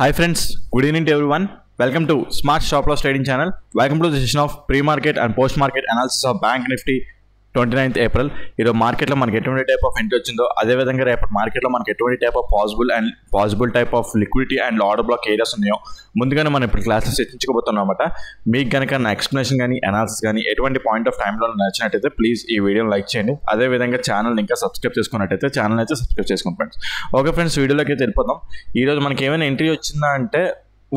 Hi friends, good evening to everyone. Welcome to Smart Stop Loss Trading Channel. Welcome to the session of pre-market and post-market analysis of Bank Nifty 29th April. ఈరోజు మార్కెట్లో మనకి ఎటువంటి type of entry వచ్చిందో అదేవిధంగా రేపటి మార్కెట్లో మనకి ఎటువంటి type of possible type of liquidity and order black areas ఉన్నాయో ముందుగానే మనం ఇప్పుడు క్లాసెస్ చర్చించుకోబోతున్నాం అనమాట. మీకు కనుక నా ఎక్స్ప్లెనేషన్ కానీ అనాలిసిస్ కానీ ఎటువంటి పాయింట్ ఆఫ్ టైంలో నచ్చినట్టయితే ప్లీజ్ ఈ వీడియోని లైక్ చేయండి. అదేవిధంగా ఛానల్ ఇంకా సబ్స్క్రైబ్ చేసుకున్నట్టయితే ఛానల్ అయితే సబ్స్క్రైబ్ చేసుకోండి ఫ్రెండ్స్. ఓకే ఫ్రెండ్స్, వీడియోలోకి అయితే వెళ్ళిపోదాం. ఈరోజు మనకి ఏమైనా ఎంట్రీ వచ్చిందా అంటే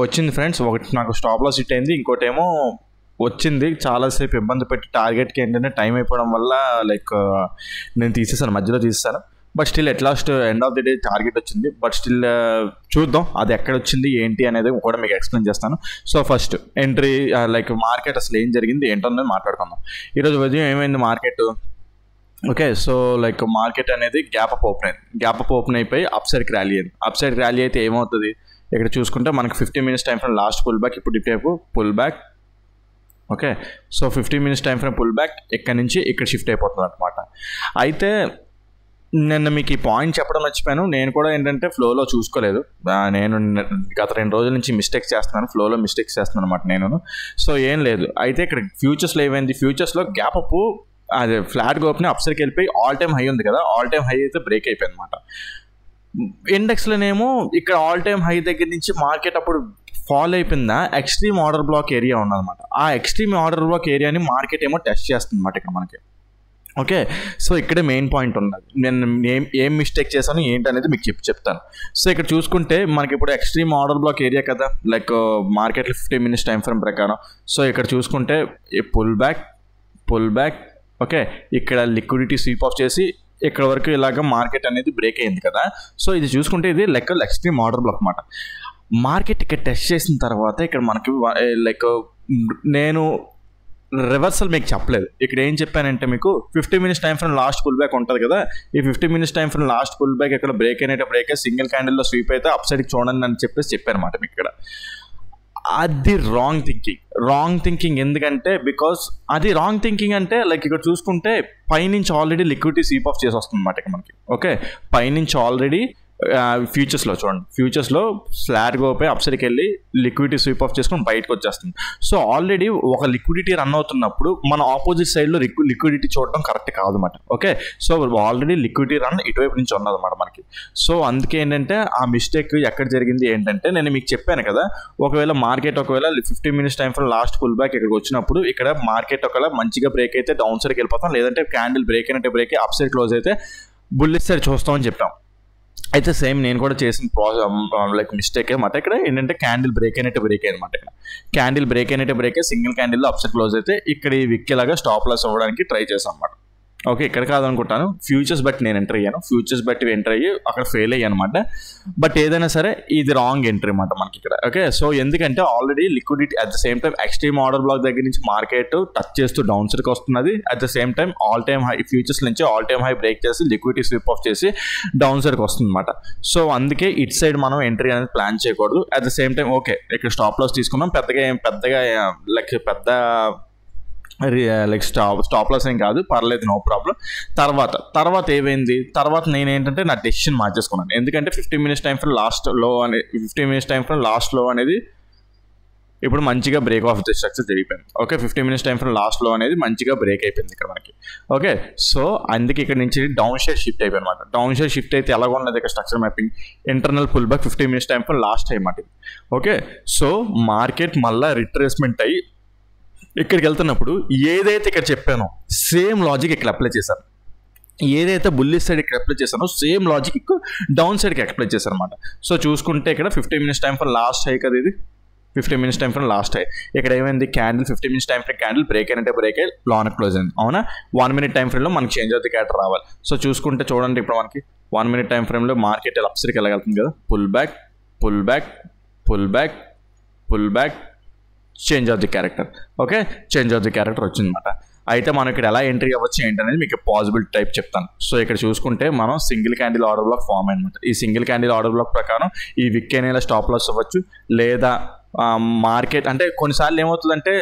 వచ్చింది ఫ్రెండ్స్. ఒకటి నాకు స్టాప్ లాస్ హిట్ అయింది, ఇంకోటి ఏమో వచ్చింది చాలాసేపు ఇబ్బంది పెట్టి టార్గెట్కి ఏంటంటే టైం అయిపోవడం వల్ల నేను తీసేసాను, మధ్యలో తీసేసాను. But still at last end of the day target వచ్చింది. బట్ స్టిల్ చూద్దాం అది ఎక్కడ వచ్చింది ఏంటి అనేది కూడా మీకు ఎక్స్ప్లెయిన్ చేస్తాను. సో ఫస్ట్ ఎంట్రీ మార్కెట్ అసలు ఏం జరిగింది ఏంటో అనేది మాట్లాడుకుందాం. ఈరోజు ఉదయం ఏమైంది మార్కెట్? ఓకే, సో మార్కెట్ అనేది గ్యాప్ అప్ ఓపెన్ అయిపోయి అప్ సైడ్కి ర్యాలీ అయింది. అప్ సైడ్కి ర్యాలీ అయితే ఏమవుతుంది ఇక్కడ చూసుకుంటే మనకి 15 minutes time frame last pull back, ఇప్పుడు ఇటు pull back. Okay, so 15 minutes time frame pull back, ఇక్కడ నుంచి ఇక్కడ షిఫ్ట్ అయిపోతుంది అనమాట. అయితే నిన్న మీకు ఈ పాయింట్ చెప్పడం మర్చిపోయాను. నేను కూడా ఏంటంటే ఫ్లోలో చూసుకోలేదు. నేను గత 2 రోజుల నుంచి ఫ్లోలో మిస్టేక్స్ చేస్తున్నాను అనమాట నేను. సో ఏం లేదు. అయితే ఇక్కడ ఫ్యూచర్స్లో ఏమైంది, ఫ్యూచర్స్లో గ్యాప్ అప్ అదే ఫ్లాట్గా ఓపెన్ అప్సైడ్కి వెళ్ళిపోయి ఆల్ టైమ్ హై ఉంది కదా, ఆల్ టైమ్ హై అయితే బ్రేక్ అయిపోయింది అనమాట. ఇండెక్స్లోనేమో ఇక్కడ ఆల్ టైమ్ హై దగ్గర నుంచి మార్కెట్ అప్పుడు ఫాలో అయిపోయిందా ఎక్స్ట్రీమ్ ఆర్డర్ బ్లాక్ ఏరియా ఉన్నదన్నమాట. ఆ ఎక్స్ట్రీమ్ ఆర్డర్ బ్లాక్ ఏరియాని మార్కెట్ ఏమో టెస్ట్ చేస్తుంది అనమాట ఇక్కడ మనకి. ఓకే, సో ఇక్కడే మెయిన్ పాయింట్ ఉన్నది. నేను ఏం మిస్టేక్ చేశాను ఏంటి అనేది మీకు చెప్తాను. సో ఇక్కడ చూసుకుంటే మనకి ఇప్పుడు ఎక్స్ట్రీమ్ ఆర్డర్ బ్లాక్ ఏరియా కదా, మార్కెట్లో 15 minutes టైం ఫ్రేమ్ ప్రకారం. సో ఇక్కడ చూసుకుంటే పుల్ బ్యాక్. ఓకే, ఇక్కడ లిక్విడిటీ స్వీప్ ఆఫ్ చేసి ఇక్కడ వరకు ఇలాగ మార్కెట్ అనేది బ్రేక్ అయింది కదా. సో ఇది చూసుకుంటే ఇది ఎక్స్ట్రీమ్ ఆర్డర్ బ్లాక్ అన్నమాట. మార్కెట్ ఇక్కడ టెస్ట్ చేసిన తర్వాత ఇక్కడ మనకి నేను రివర్సల్ మీకు చెప్పలేదు. ఇక్కడ ఏం చెప్పానంటే మీకు 15 minutes time frame last pull back ఉంటుంది కదా, ఈ 15 minutes time frame last pull back ఇక్కడ బ్రేక్ అయినట్టు సింగిల్ క్యాండిల్లో స్వీప్ అయితే అప్ సైడ్కి చూడండి అని చెప్పాను అనమాట మీకు ఇక్కడ. అది రాంగ్ థింకింగ్ ఎందుకంటే బికాస్ అది రాంగ్ థింకింగ్ అంటే ఇక్కడ చూసుకుంటే పైనుంచి ఆల్రెడీ లిక్విడిటీ స్వీప్ ఆఫ్ చేసి వస్తుంది అన్నమాట ఇక్కడ మనకి. ఓకే, పైనుంచి ఆల్రెడీ ఫ్యూచర్స్లో చూడండి, ఫ్యూచర్స్లో ఫ్లాట్గా పోయి అప్సైడ్కి వెళ్ళి లిక్విడిటీ స్వీప్ ఆఫ్ చేసుకొని బయటకు వచ్చేస్తుంది. సో ఆల్రెడీ ఒక లిక్విడిటీ రన్ అవుతున్నప్పుడు మన ఆపోజిట్ సైడ్లో లిక్విడిటీ చూడడం కరెక్ట్ కాదన్నమాట. Okay, so already liquidity run ఇటువైపు నుంచి ఉన్నదన్నమాట మనకి. సో అందుకే ఏంటంటే ఆ మిస్టేక్ ఎక్కడ జరిగింది ఏంటంటే నేను మీకు చెప్పాను కదా, ఒకవేళ market 15 minutes time frame last pull back ఇక్కడికి వచ్చినప్పుడు ఇక్కడ మార్కెట్ మంచిగా బ్రేక్ అయితే డౌన్ సైడ్కి వెళ్ళిపోతాం, లేదంటే క్యాండిల్ బ్రేక్ అయినట్టే బ్రేక్ అప్ సైడ్ క్లోజ్ అయితే బుల్లిష్ సైడ్ చూస్తామని చెప్పాం. అయితే సేమ్ నేను కూడా చేసిన మిస్టేక్ అనమాట. ఇక్కడ ఏంటంటే క్యాండిల్ బ్రేక్ అయినట్టు బ్రేక్ అయ్యింది అనమాట. ఇక్కడ క్యాండిల్ బ్రేక్ అయినట్టు బ్రేక్ అయ్యి సింగిల్ క్యాండిల్లో అప్సైడ్ క్లోజ్ అయితే ఇక్కడ ఈ విక్కేలాగా స్టాప్ లాస్ అవ్వడానికి ట్రై చేశాను అనమాట. ఓకే, ఇక్కడ కాదనుకుంటాను, ఫ్యూచర్స్ బట్టి నేను ఎంటర్ అయ్యాను, ఫ్యూచర్స్ బట్టి ఎంటర్ అయ్యి అక్కడ ఫెయిల్ అయ్యాను అనమాట. బట్ ఏదైనా సరే ఇది రాంగ్ ఎంట్రీ అనమాట మనకి ఇక్కడ. ఓకే, సో ఎందుకంటే already liquidity at the same time extreme order black దగ్గర నుంచి మార్కెట్ టచ్ చేస్తూ డౌన్ సైడ్కి వస్తున్నది. At the same time all time high futures నుంచి ఆల్ టైమ్ హై బ్రేక్ చేసి లిక్విడిటీ స్విప్ ఆఫ్ చేసి డౌన్ సైడ్కి వస్తుంది అనమాట. సో అందుకే ఇట్ సైడ్ మనం ఎంట్రీ అనేది ప్లాన్ చేయకూడదు. At the same time okay ఇక్కడ స్టాప్ లాస్ తీసుకున్నాం, పెద్దగా స్టాప్ లాస్ ఏం కాదు, పర్లేదు, నో ప్రాబ్లం. తర్వాత ఏమైంది, తర్వాత నేను ఏంటంటే నా డెసిషన్ మార్చేసుకున్నాను. ఎందుకంటే 15 minutes టైం ఫ్రేమ్ లాస్ట్ లో అనేది ఇప్పుడు మంచిగా బ్రేక్ ఆఫ్ ది స్ట్రక్చర్ జరిగిపోయింది. Okay, 15 minutes time frame last లో అనేది మంచిగా బ్రేక్ అయిపోయింది ఇక్కడ మనకి. ఓకే, సో అందుకే ఇక్కడ నుంచి డౌన్ షేర్ షిఫ్ట్ అయిపోయింది అనమాట. డౌన్ షేర్ షిఫ్ట్ అయితే ఎలాగ ఉన్నది ఇక్కడ structure mapping internal pull back 15 minutes time frame last అయ్యమాట. ఓకే, సో మార్కెట్ మళ్ళీ రిట్రేస్మెంట్ అయ్యి ఇక్కడికి వెళ్తున్నప్పుడు ఏదైతే ఇక్కడ చెప్పానో సేమ్ లాజిక్ ఇక్కడ అప్లై చేశాను. ఏదైతే బుల్లిష్ సైడ్ ఇక్కడ అప్లై చేశానో సేమ్ లాజిక్ డౌన్ సైడ్కి అప్లై చేశాను అనమాట. సో చూసుకుంటే ఇక్కడ 15 minutes time frame last high కదా, ఇది 15 minutes time frame last high. ఇక్కడ ఏమైంది, candle 15 minutes time frame candle break అయినట్టే బ్రేక్ అయ్యి లాన్ క్లోజ్ అయింది. అవునా, 1 minute టైం ఫ్రేమ్లో మనకి చేంజ్ అవుతుంది క్యాటర్ రావాలి. సో చూసుకుంటే చూడండి ఇప్పుడు మనకి 1 minute టైం ఫ్రేమ్లో మార్కెట్ అప్సైడ్కి వెళ్ళగలుగుతుంది కదా, pull back change of the character. Okay, change of the character వచ్చిందన్నమాట. అయితే మనం ఇక్కడ ఎలా ఎంట్రీ అవ్వచ్చు ఏంటనేది మీకు పాసిబుల్ టైప్ చెప్తాను. సో ఇక్కడ చూసుకుంటే మనం single candle order block form అయిందన్నమాట. ఈ సింగిల్ క్యాండిల్ ఆర్డర్ బ్లాక్ ప్రకారం ఈ విక్ అనేలా స్టాప్ లాస్ అవ్వచ్చు, లేదా మార్కెట్ అంటే కొన్నిసార్లు ఏమవుతుందంటే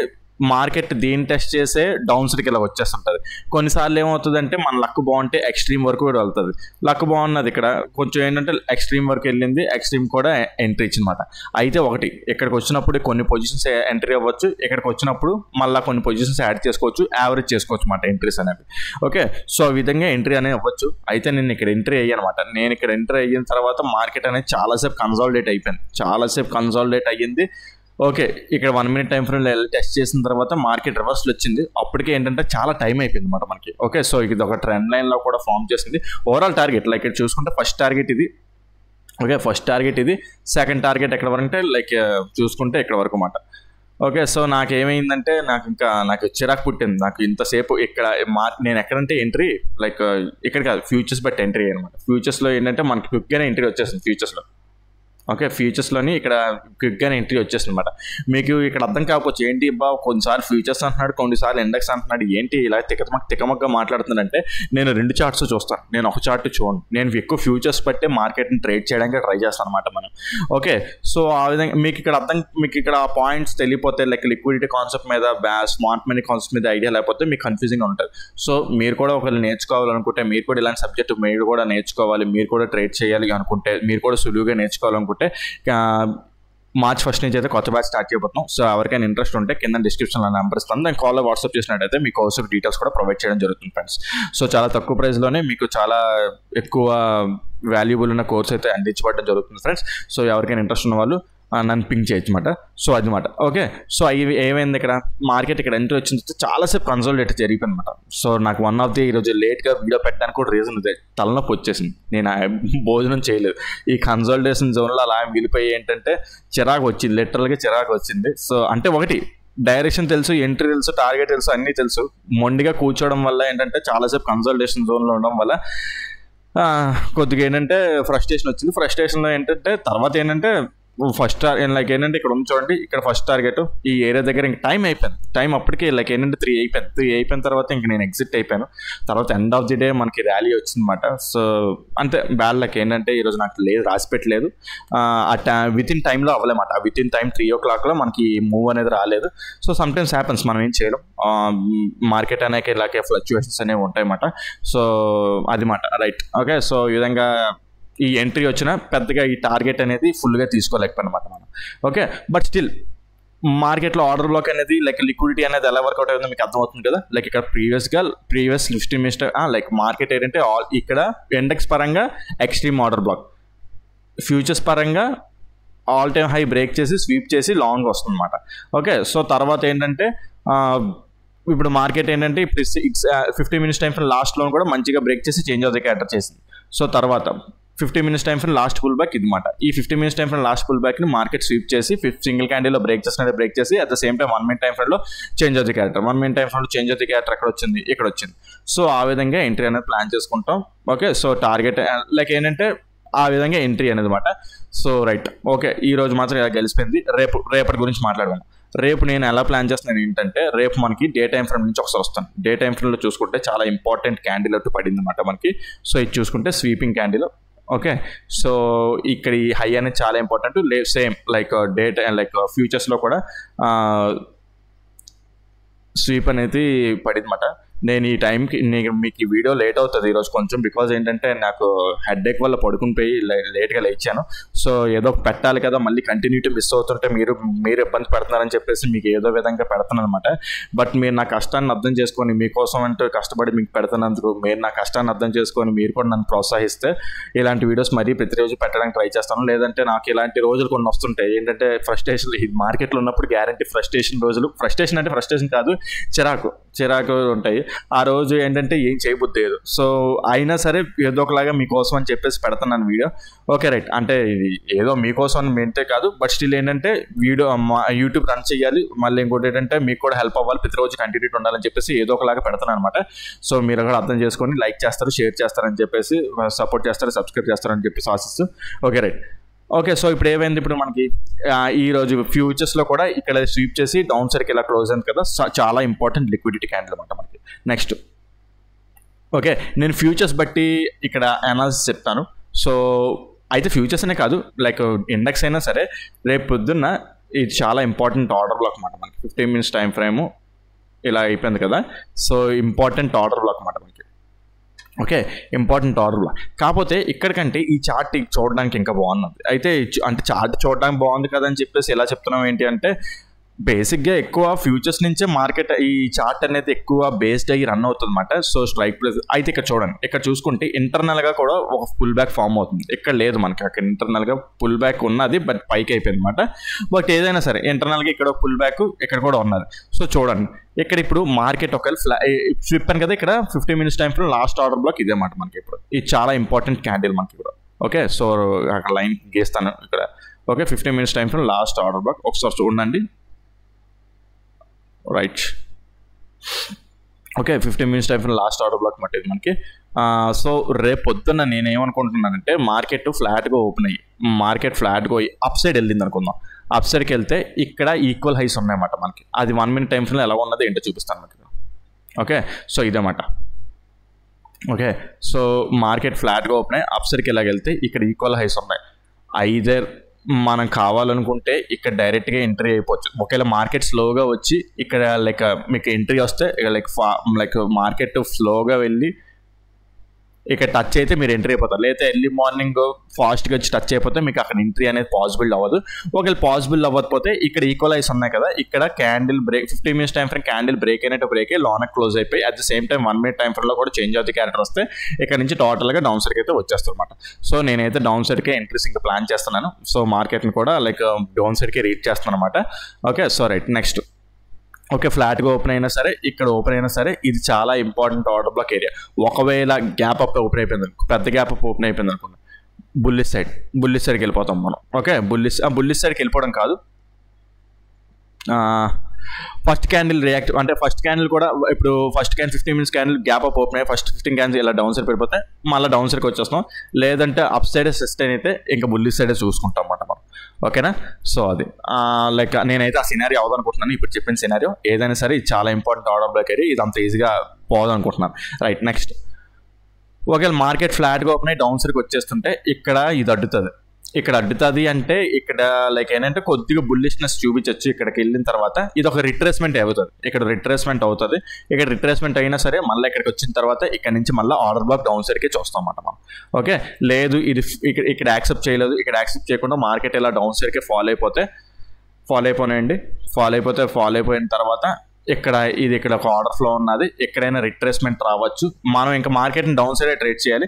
మార్కెట్ దీన్ని టెస్ట్ చేసే డౌన్ సైడ్కి ఇలా వచ్చేస్తుంటుంది. కొన్నిసార్లు ఏమవుతుందంటే మన లక్ బాగుంటే ఎక్స్ట్రీమ్ వరకు కూడా వెళ్తుంది. లక్ బాగున్నది ఇక్కడ కొంచెం ఏంటంటే ఎక్స్ట్రీమ్ వరకు వెళ్ళింది, ఎక్స్ట్రీమ్ కూడా ఎంట్రీ ఇచ్చిందన్నమాట. అయితే ఒకటి ఇక్కడికి వచ్చినప్పుడు కొన్ని పొజిషన్స్ ఎంట్రీ అవ్వచ్చు, ఇక్కడికి వచ్చినప్పుడు మళ్ళీ కొన్ని పొజిషన్స్ యాడ్ చేసుకోవచ్చు, యావరేజ్ చేసుకోవచ్చు అన్నమాట ఎంట్రీస్ అనేవి. ఓకే, సో ఆ విధంగా ఎంట్రీ అనేది అవ్వచ్చు. అయితే నేను ఇక్కడ ఎంట్రీ అయ్యానమాట. నేను ఇక్కడ ఎంట్రీ అయిన తర్వాత మార్కెట్ అనేది చాలాసేపు కన్సాలిడేట్ అయ్యింది. ఓకే, ఇక్కడ 1 minute టైం ఫ్రేమ్ టెస్ట్ చేసిన తర్వాత మార్కెట్ రివర్స్లో వచ్చింది. అప్పటికే ఏంటంటే చాలా టైం అయిపోయింది అనమాట మనకి. ఓకే, సో ఇది ఒక ట్రెండ్ లైన్లో కూడా ఫామ్ చేసింది. ఓవరాల్ టార్గెట్ లైక్ ఇక్కడ చూసుకుంటే ఫస్ట్ టార్గెట్ ఇది. ఓకే, ఫస్ట్ టార్గెట్ ఇది. సెకండ్ టార్గెట్ ఎక్కడ వరకు అంటే లైక్ చూసుకుంటే ఇక్కడ వరకు అన్నమాట. ఓకే, సో నాకేమైందంటే నాకు చిరాకు పుట్టింది. నాకు ఇంతసేపు ఇక్కడ నేను ఎక్కడంటే ఎంట్రీ లైక్ ఇక్కడ కాదు, ఫ్యూచర్స్ బట్టి ఎంట్రీ అనమాట. ఫ్యూచర్స్లో ఏంటంటే మనకి క్విక్గానే ఎంట్రీ వచ్చేస్తుంది ఫ్యూచర్స్లో. ఓకే, ఫ్యూచర్స్లోని ఇక్కడ క్విక్గానే ఎంట్రీ వచ్చేస్తుంది అనమాట. మీకు ఇక్కడ అర్థం కాకపోవచ్చు ఏంటి బా కొన్నిసార్లు ఫ్యూచర్స్ అంటున్నాడు, కొన్నిసార్లు ఇండెక్స్ అంటున్నాడు, ఏంటి ఇలా తికమగ్గా మాట్లాడుతున్నాడంటే నేను 2 చార్ట్స్ చూస్తాను, నేను ఒక చార్ట్ చూడను. నేను ఎక్కువ ఫ్యూచర్స్ బట్టే మార్కెట్ని ట్రేడ్ చేయడానికి ట్రై చేస్తాను అనమాట మనం. ఓకే, సో ఆ విధంగా మీకు ఇక్కడ పాయింట్స్ తెలియపోతే లైక్ లిక్విడిటీ కాన్సెప్ట్ మీద స్మార్ట్ మనీ కాన్సెప్ట్ మీద ఐడియా లేకపోతే మీకు కన్ఫ్యూజింగ్ ఉంటుంది. సో మీరు కూడా ఒకవేళ నేర్చుకోవాలనుకుంటే, మీరు కూడా ఇలాంటి సబ్జెక్ట్ మీరు కూడా నేర్చుకోవాలి, మీరు కూడా ట్రేడ్ చేయాలి అనుకుంటే, మీరు కూడా సులువుగా నేర్చుకోవాలనుకుంటే March 1st నుంచి అయితే కొత్త బ్యాచ్ స్టార్ట్ చేయబోతున్నాం. సో ఎవరికైనా ఇంట్రెస్ట్ ఉంటే కింద డిస్క్రిప్షన్లో నెంబర్ ఇస్తాను, దాని కాల్లో వాట్సాప్ చేసినట్టయితే మీకు కోర్సు డీటెయిల్స్ కూడా ప్రొవైడ్ చేయడం జరుగుతుంది ఫ్రెండ్స్. సో చాలా తక్కువ ప్రైస్లోనే మీకు చాలా ఎక్కువ వాల్యుబుల్ ఉన్న కోర్స్ అయితే అందించబడడం జరుగుతుంది ఫ్రెండ్స్. సో ఎవరికైనా ఇంట్రెస్ట్ ఉన్న వాళ్ళు నన్ను పింక్ చేయొచ్చు అన్నమాట. సో అది మాట. ఓకే, సో ఇవి ఏమైంది ఇక్కడ మార్కెట్ ఇక్కడ ఎంట్రీ వచ్చింది, చాలాసేపు కన్సాలిడేట్ జరిగిపోయింది అనమాట. సో నాకు వన్ ఆఫ్ ది ఈరోజు లేట్గా వీడియో పెట్టడానికి కూడా రీజన్ ఇదే, తలనొప్పి వచ్చేసింది. నేను భోజనం చేయలేదు. ఈ కన్సాలిడేషన్ జోన్లో అలా మిగిలిపోయి ఏంటంటే చిరాకు వచ్చింది, లిటరల్గా చిరాకు వచ్చింది. సో అంటే ఒకటి డైరెక్షన్ తెలుసు, ఎంట్రీ తెలుసు, టార్గెట్ తెలుసు, అన్నీ తెలుసు. మొండిగా కూర్చోవడం వల్ల ఏంటంటే చాలాసేపు కన్సాలిడేషన్ జోన్లో ఉండడం వల్ల కొద్దిగా ఏంటంటే ఫ్రస్ట్రేషన్ వచ్చింది. ఫ్రస్ట్రేషన్లో ఏంటంటే తర్వాత ఏంటంటే ఫస్ట్ లైక్ ఏంటంటే ఇక్కడ చూడండి, ఇక్కడ ఫస్ట్ టార్గెట్ ఈ ఏరియా దగ్గర ఇంక టైం అయిపోయింది. టైం అప్పటికే లైక్ ఏంటంటే 3 అయిపోయిన తర్వాత ఇంక నేను ఎగ్జిట్ అయిపోయాను. తర్వాత ఎండ్ ఆఫ్ ది డే మనకి ర్యాలీ వచ్చిందన్నమాట. సో అంతే బ్యాడ్ లక్ ఏంటంటే ఈరోజు నాకు రాసి పెట్టలేదు, విత్ ఇన్ టైంలో అవ్వలేమాట. విత్ ఇన్ టైం 3 o'clockలో మనకి మూవ్ అనేది రాలేదు. సో సమ్టైమ్స్ హ్యాపన్స్, మనం ఏం చేయలేం. మార్కెట్ అనేక ఇలాగే ఫ్లక్చువేషన్స్ అనేవి ఉంటాయన్నమాట. సో అది మాట రైట్. ఓకే, సో ఈ విధంగా ఈ ఎంట్రీ వచ్చినా పెద్దగా ఈ టార్గెట్ అనేది ఫుల్గా తీసుకోలేకపోయినమాట మనం. ఓకే, బట్ స్టిల్ మార్కెట్లో ఆర్డర్ బ్లాక్ అనేది లైక్ లిక్విడిటీ అనేది ఎలా వర్కౌట్ అవుతుందో మీకు అర్థమవుతుంది కదా. లైక్ ఇక్కడ ప్రీవియస్ 15 minutes లైక్ మార్కెట్ ఏంటంటే ఇక్కడ ఇండెక్స్ పరంగా ఎక్స్ట్రీమ్ ఆర్డర్ బ్లాక్, ఫ్యూచర్స్ పరంగా ఆల్ టైమ్ హై బ్రేక్ చేసి స్వీప్ చేసి లాంగ్ వస్తుంది అనమాట. ఓకే, సో తర్వాత ఏంటంటే ఇప్పుడు మార్కెట్ ఏంటంటే 15 minutes టైం ఫ్రేమ్ లాస్ట్లో కూడా మంచిగా బ్రేక్ చేసి చేంజ్ ఆఫ్ ది క్యారెక్టర్ చేసింది. సో తర్వాత 15 minutes time frame last pull back ఇది మాట. ఈ 15 minutes time frame last pull బ్యాక్ని మార్కెట్ స్వీప్ చేసి సింగిల్ క్యాండిల్లో బ్రేక్ చేసి at the same time 1 minute time ఫ్రేమ్లో change of the character. 1 minute time ఫ్రేమ్లో చేంజ్ ఆఫ్ ది క్యారెక్టర్ ఎక్కడ వచ్చింది, ఇక్కడ వచ్చింది. సో ఆ విధంగా ఎంట్రీ అనేది ప్లాన్ చేసుకుంటాం. ఓకే, సో టార్గెట్ లైక్ ఏంటంటే ఆ విధంగా ఎంట్రీ అనేది మాట. So right. ఓకే, ఈ రోజు మాత్రం ఇలా గెలిచిపోయింది. రేపటి గురించి మాట్లాడదాం. రేపు నేను ఎలా ప్లాన్ చేస్తున్నాను ఏంటంటే, రేపు మనకి డే టైం ఫ్రేమ్ నుంచి ఒకసారి వస్తాను. డే టైం ఫ్రేమ్లో చూసుకుంటే చాలా ఇంపార్టెంట్ క్యాండిల్ ఒకటి పడింది అనమాట మనకి. సో ఇది చూసుకుంటే స్వీపింగ్ క్యాండిల్. ఓకే, సో ఇక్కడ ఈ హై అనేది చాలా ఇంపార్టెంట్. సేమ్ లైక్ లైక్ ఫ్యూచర్స్లో కూడా స్వీప్ అనేది పడింది అనమాట. నేను ఈ టైంకి మీకు ఈ వీడియో లేట్ అవుతుంది ఈరోజు కొంచెం, బికాజ్ ఏంటంటే నాకు హెడ్ఏక్ వల్ల పడుకుని పోయి లేట్గా లేచాను. సో ఏదో పెట్టాలి కదా, మళ్ళీ కంటిన్యూటీ మిస్ అవుతుంటే మీరు ఇబ్బంది పెడుతున్నారని చెప్పేసి మీకు ఏదో విధంగా పెడతాను అనమాట. బట్ మీరు నా కష్టాన్ని అర్థం చేసుకొని, మీకోసం అంటే కష్టపడి మీకు పెడుతున్నందుకు మీరు నా కష్టాన్ని అర్థం చేసుకొని మీరు కూడా నన్ను ప్రోత్సహిస్తే ఇలాంటి వీడియోస్ మరీ ప్రతిరోజు పెట్టడానికి ట్రై చేస్తాను. లేదంటే నాకు ఇలాంటి రోజులు కొన్ని వస్తుంటాయి ఏంటంటే ఫ్రస్ట్రేషన్. ఈ మార్కెట్లో ఉన్నప్పుడు గ్యారంటీ ఫ్రస్ట్రేషన్ రోజులు, ఫ్రస్ట్రేషన్ అంటే ఫ్రస్ట్రేషన్ కాదు, చిరాకు ఉంటాయి. ఆ రోజు ఏంటంటే ఏం చేయబుద్ధి లేదు. సో అయినా సరే ఏదో ఒకలాగా మీకోసం అని చెప్పేసి పెడుతున్నాను వీడియో. ఓకే రైట్, అంటే ఇది ఏదో మీకోసం అని మెంటే కాదు, బట్ స్టిల్ ఏంటంటే వీడియో యూట్యూబ్ రన్ చేయాలి. మళ్ళీ ఇంకోటి ఏంటంటే మీకు కూడా హెల్ప్ అవ్వాలి, ప్రతిరోజు కంటిన్యూటీ ఉండాలని చెప్పేసి ఏదో ఒకలాగా పెడతాను అనమాట. సో మీరు కూడా అర్థం చేసుకొని లైక్ చేస్తారు, షేర్ చేస్తారని చెప్పేసి, సపోర్ట్ చేస్తారు, సబ్స్క్రైబ్ చేస్తారని చెప్పేసి ఆశిస్తూ. Okay right. ఓకే, సో ఇప్పుడు ఏమైంది, ఇప్పుడు మనకి ఈరోజు ఫ్యూచర్స్లో కూడా ఇక్కడ స్వీప్ చేసి డౌన్ సైడ్కి ఇలా క్లోజ్ అయింది కదా. చాలా ఇంపార్టెంట్ లిక్విడిటీ క్యాండిల్ అనమాట మనకి. నెక్స్ట్ ఓకే, నేను ఫ్యూచర్స్ బట్టి ఇక్కడ అనాలిసిస్ చెప్తాను. సో అయితే ఫ్యూచర్స్ అనే కాదు, లైక్ ఇండెక్స్ అయినా సరే రేపు పొద్దున్న ఇది చాలా ఇంపార్టెంట్ ఆర్డర్ బ్లాక్ అనమాట మనకి. 15 minutes టైం ఫ్రేము ఇలా అయిపోయింది కదా. సో ఇంపార్టెంట్ ఆర్డర్ బ్లాక్ అనమాట మనకి. Okay, important order black. కాకపోతే ఇక్కడికంటే ఈ చార్ట్ చూడడానికి ఇంకా బాగున్నది. అయితే అంటే చార్ట్ చూడడానికి బాగుంది కదా అని చెప్పేసి ఎలా చెప్తున్నాం ఏంటి అంటే, బేసిక్గా ఎక్కువ ఫ్యూచర్స్ నుంచే మార్కెట్ ఈ చార్ట్ అనేది ఎక్కువ బేస్డ్ అయ్యి రన్ అవుతుంది అనమాట. సో స్ట్రైక్ ప్రైస్ అయితే ఇక్కడ చూడండి, ఇక్కడ చూసుకుంటే ఇంటర్నల్గా కూడా ఒక పుల్ బ్యాక్ ఫామ్ అవుతుంది. ఇక్కడ లేదు మనకి, అక్కడ ఇంటర్నల్గా పుల్ బ్యాక్ ఉన్నది, బట్ పైకి అయిపోయింది అనమాట. బట్ ఏదైనా సరే ఇంటర్నల్గా ఇక్కడ పుల్ బ్యాక్ ఇక్కడ కూడా ఉన్నది. సో చూడండి ఇక్కడ ఇప్పుడు మార్కెట్ ఒకవేళ చెప్పాను కదా, ఇక్కడ 15 minutes time frame last order black ఇదే మాట మనకి. ఇప్పుడు ఇది చాలా ఇంపార్టెంట్ క్యాండిల్ మనకి కూడా. ఓకే, సో అక్కడ లైన్ గీస్తాను ఇక్కడ. Okay, 15 minutes time frame last order black ఒకసారి చూడండి. Right, okay, 15 minutes time frame last order black మట్టి మనకి. సో రేపు పొద్దున్న నేనేమనుకుంటున్నానంటే, మార్కెట్ ఫ్లాట్గా ఓపెన్ అయ్యి ఫ్లాట్గా అయ్యి అప్ సైడ్ వెళ్ళింది అనుకుందాం. అప్ సైడ్కి వెళ్తే ఇక్కడ ఈక్వల్ హైస్ ఉన్నాయన్నమాట మనకి. అది 1 minute టైం ఫ్రేమ్లో ఎలా ఉన్నది ఏంటో చూపిస్తాను మనకి. ఓకే, సో ఇదేమాట. ఓకే, సో మార్కెట్ ఫ్లాట్గా ఓపెన్ అయ్యి అప్ సైడ్కి ఎలాగెళ్తే ఇక్కడ ఈక్వల్ హైస్ ఉన్నాయి. ఐదర్ మనం కావాలనుకుంటే ఇక్కడ డైరెక్ట్గా ఎంట్రీ అయిపోవచ్చు. ఒకవేళ మార్కెట్ స్లోగా వచ్చి ఇక్కడ లైక్ మీకు ఎంట్రీ వస్తే లైక్ మార్కెట్ స్లోగా వెళ్ళి ఇక్కడ టచ్ అయితే మీరు ఎంట్రీ అయిపోతారు. లేదా ఎర్లీ మార్నింగ్ ఫాస్ట్గా వచ్చి టచ్ అయిపోతే మీకు అక్కడ ఎంట్రీ అనేది పాసిబుల్ అవ్వదు. ఒకవేళ పాసిబుల్ అవ్వకపోతే ఇక్కడ ఈక్వలైజ్ ఉన్నాయి కదా, ఇక్కడ candle break 15 minutes time frame candle break అయినట్టు బ్రేక్ అయ్యి లోన క్లోజ్ అయిపోయి at the same time 1 minute time ఫ్రేమ్లో కూడా చేంజ్ అవుతుంది క్యారెక్టర్ వస్తే ఇక్కడ నుంచి టోటల్గా డౌన్ సైడ్కి అయితే వచ్చేస్తుంది అనమాట. సో నేనైతే డౌన్ సైడ్కే ఎంట్రీస్ ఇంకా ప్లాన్ చేస్తున్నాను. సో మార్కెట్ని కూడా లైక్ డౌన్ సైడ్కి రీచ్ చేస్తున్నాను అనమాట. Okay, so right, next. Okay, ఫ్లాట్గా ఓపెన్ అయినా సరే ఇక్కడ ఓపెన్ అయినా సరే ఇది చాలా ఇంపార్టెంట్ ఆర్డర్ బ్లాక్ ఏరియా. ఒకవేళ గ్యాప్ అప్ ఓపెన్ అయిపోయింది, పెద్ద గ్యాప్ అప్ ఓపెన్ అయిపోయింది అనుకోండి, బుల్లిష్ సైడ్కి వెళ్ళిపోతాం మనం. ఓకే, బుల్లిష్ సైడ్కి వెళ్ళిపోవడం కాదు, ఫస్ట్ క్యాండిల్ రియాక్ట్ అంటే ఫస్ట్ క్యాండిల్ కూడా ఇప్పుడు first 15 minutes candle gap up open అయ్యి ఫస్ట్ 15 క్యాండిల్ ఇలా డౌన్ సైడ్ పడిపోతే మళ్ళీ డౌన్ సైడ్కి వచ్చేస్తాం. లేదంటే అప్ సైడ్ సస్టైన్ అయితే ఇంకా బుల్లిష్ సైడే చూసుకుంటాం అన్నమాట మనం. ఓకేనా, సో అది లైక్ నేనైతే ఆ సినారియో అవదనుకుంటున్నాను. ఇప్పుడు చెప్పిన సినారియో ఏదైనా సరే ఇది చాలా ఇంపార్టెంట్ ఆర్డర్ బ్లాక్ ఏరియా, ఇది అంత ఈజీగా పోదనుకుంటున్నాను. Right, next. ఒకవేళ మార్కెట్ ఫ్లాట్గా ఓపెన్ అయ్యి డౌన్ సైడ్కి వచ్చేస్తుంటే ఇక్కడ ఇది అడ్డుతుంది. ఇక్కడ అడ్డుతుంది అంటే ఇక్కడ లైక్ ఏంటంటే కొద్దిగా బుల్లిష్నెస్ చూపించవచ్చు. ఇక్కడికి వెళ్ళిన తర్వాత ఇది ఒక రిట్రేస్మెంట్ అవుతుంది. ఇక్కడ రిట్రేస్మెంట్ అవుతుంది. ఇక్కడ రిట్రేస్మెంట్ అయినా సరే మళ్ళీ ఇక్కడికి వచ్చిన తర్వాత ఇక్కడ నుంచి మళ్ళీ ఆర్డర్ బ్లాక్ డౌన్ సైడ్కి చూస్తాం అన్నమాట మనం. ఓకే, లేదు ఇది ఇక్కడ యాక్సెప్ట్ చేయలేదు, ఇక్కడ యాక్సెప్ట్ చేయకుండా మార్కెట్ ఇలా డౌన్ సైడ్కి ఫాలో అయిపోయిన తర్వాత ఇక్కడ ఇది ఇక్కడ ఒక ఆర్డర్ ఫ్లో ఉన్నది. ఎక్కడైనా రిట్రేస్మెంట్ రావచ్చు. మనం ఇంకా మార్కెట్ని డౌన్ సైడ్ ట్రేడ్ చేయాలి.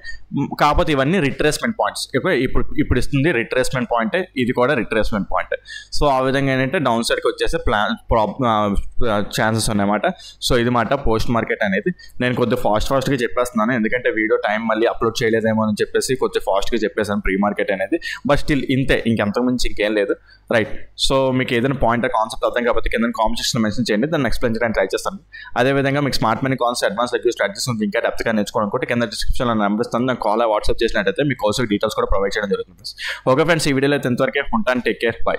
కాకపోతే ఇవన్నీ రిట్రేస్మెంట్ పాయింట్స్. ఇప్పుడు ఇస్తుంది రిట్రేస్మెంట్ పాయింటే, ఇది కూడా రిట్రేస్మెంట్ పాయింట్. సో ఆ విధంగా ఏంటంటే డౌన్ సైడ్కి వచ్చేసే ఛాన్సెస్ ఉన్నాయన్నమాట. సో ఇది మాట పోస్ట్ మార్కెట్ అనేది. నేను కొద్దిగా ఫాస్ట్గా చెప్పేస్తున్నాను, ఎందుకంటే వీడియో టైం మళ్ళీ అప్లోడ్ చేయలేదేమో అని చెప్పేసి కొద్దిగా ఫాస్ట్గా చెప్పేసాను ప్రీ మార్కెట్ అనేది. బట్ స్టిల్ ఇంతే, ఇంకెంతకుమించి ఇంకేం లేదు. రైట్, సో మీకు ఏదైనా పాయింట్ కాన్సెప్ట్ అర్థం కాకపోతే కింద కామెంట్ సెక్షన్లో మెన్షన్ చేయండి, దాన్ని ఎక్స్ప్లెయిన్ చేయడానికి ట్రై చేస్తాను. అదేవిధంగా మీకు స్మార్ట్ మనీ కాన్సెప్ట్ అడ్వాన్స్ లెగ్యూ స్ట్రాటజీస్ ఇంకా డెప్త్గా నేర్చుకోవాలనుకుంటే కింద డిస్క్రిప్షన్లో నెంబర్ ఇస్తాను, నాకు కాల్ వాట్సాప్ చేసినట్టయితే మీ కోర్సు డీటెయిల్స్ కూడా ప్రొవైడ్ చేయడం జరుగుతుంది. ఓకే ఫ్రెండ్స్, ఈ వీడియోలో ఇంతవరకే ఉంటాను. Take care, by.